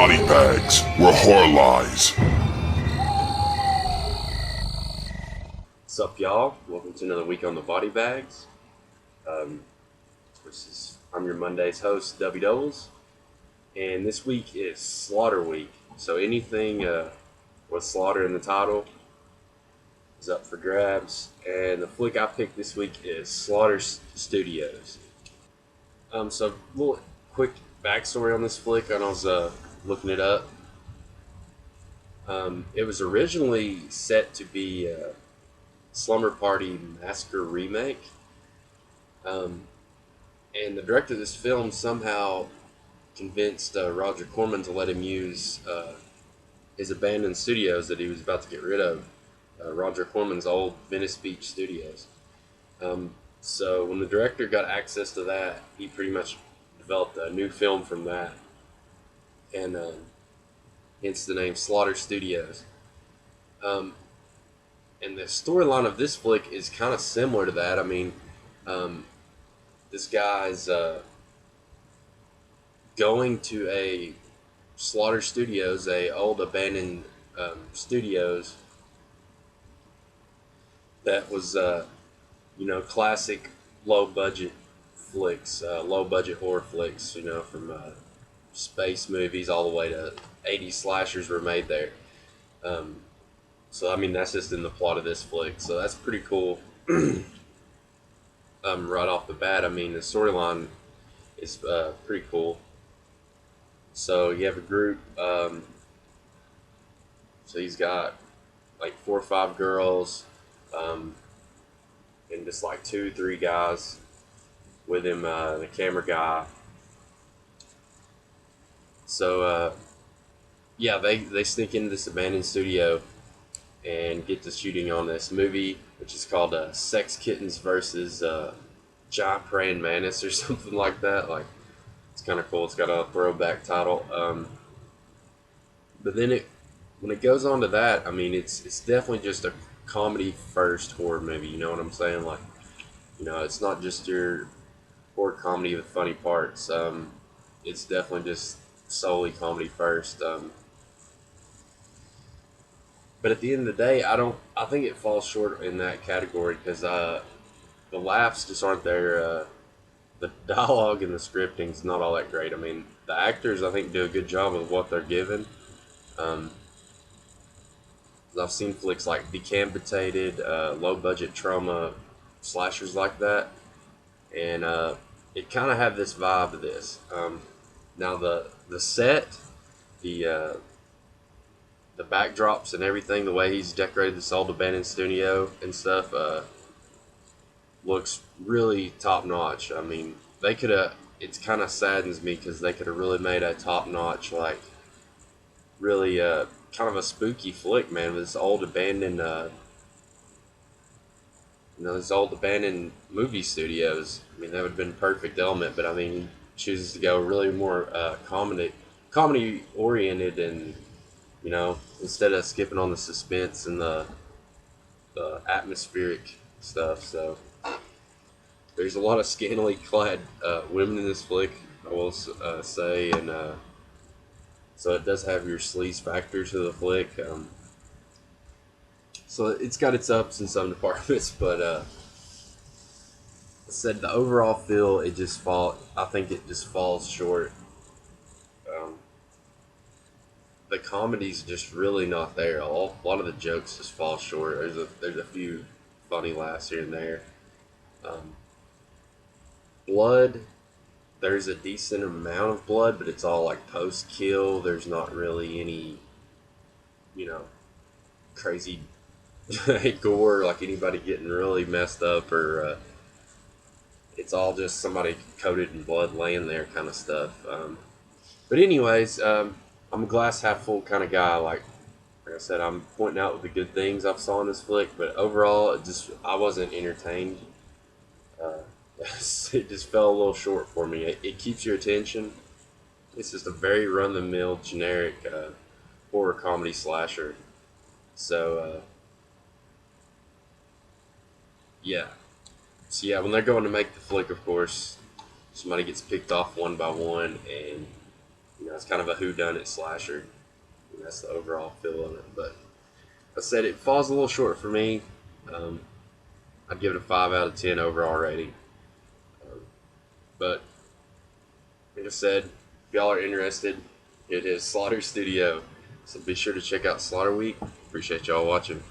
body bags, where horror lies. What's up, y'all? Welcome to another week on the body bags. I'm your Monday's host, Dubbles, and this week is Slaughter Week. So anything with slaughter in the title is up for grabs. And the flick I picked this week is Slaughter Studios. So a little quick backstory on this flick. I was looking it up. It was originally set to be a Slumber Party Massacre remake. And the director of this film somehow convinced Roger Corman to let him use his abandoned studios that he was about to get rid of, Roger Corman's old Venice Beach studios. So when the director got access to that, he pretty much developed a new film from that, and hence the name Slaughter Studios. And the storyline of this flick is kind of similar to that. I mean, this guy's going to a Slaughter Studios, a old abandoned studios that was, classic low budget flicks, low budget horror flicks, from space movies all the way to 80s slashers were made there. So I mean, that's just in the plot of this flick. So that's pretty cool. Right off the bat, I mean, the storyline is pretty cool. So you have a group. So he's got like 4 or 5 girls, and just like 2, 3 guys with him, the camera guy. So they sneak into this abandoned studio and get to shooting on this movie, which is called Sex Kittens versus Giant Praying Mantis or something like that. Like, it's kind of cool. It's got a throwback title. But then when it goes on to that, I mean, it's definitely just a comedy first horror movie. You know what I'm saying? Like, it's not just your horror comedy with funny parts. It's definitely just solely comedy first. But at the end of the day, I think it falls short in that category because the laughs just aren't there. The dialogue and the scripting is not all that great. I mean, the actors, I think, do a good job of what they're given. I've seen flicks like Decapitated, low-budget trauma slashers like that, and it kind of had this vibe of this. Now, the set, the backdrops and everything, the way he's decorated this old abandoned studio and stuff, looks really top notch. I mean, they could have. It kind of saddens me because they could have really made a top notch, like, really kind of a spooky flick, man. With this old abandoned, this old abandoned movie studios. I mean, that would have been perfect element. But I mean, he chooses to go really more comedy oriented, and instead of skipping on the suspense and the atmospheric stuff. So there's a lot of scantily clad women in this flick, I will say, and so it does have your sleaze factor to the flick. So it's got its ups in some departments, but I said the overall feel, I think it just falls short. The comedy's just really not there. A lot of the jokes just fall short. There's a few funny laughs here and there. Blood, there's a decent amount of blood, but it's all like post kill. There's not really any, crazy gore, like anybody getting really messed up, or it's all just somebody coated in blood laying there kind of stuff. But anyways, I'm a glass half full kind of guy. Like I said, I'm pointing out the good things I've saw in this flick, but overall, I wasn't entertained. It just fell a little short for me. It keeps your attention. It's just a very run-of-the-mill, generic horror comedy slasher. So, yeah. So yeah, when they're going to make the flick, of course, somebody gets picked off one by one, and It's kind of a whodunit slasher. That's the overall feel of it. But I said it falls a little short for me. Um, I'd give it a 5 out of 10 overall rating. Um, but like I said, if y'all are interested, it is Slaughter Studio. So be sure to check out Slaughter Week. Appreciate y'all watching.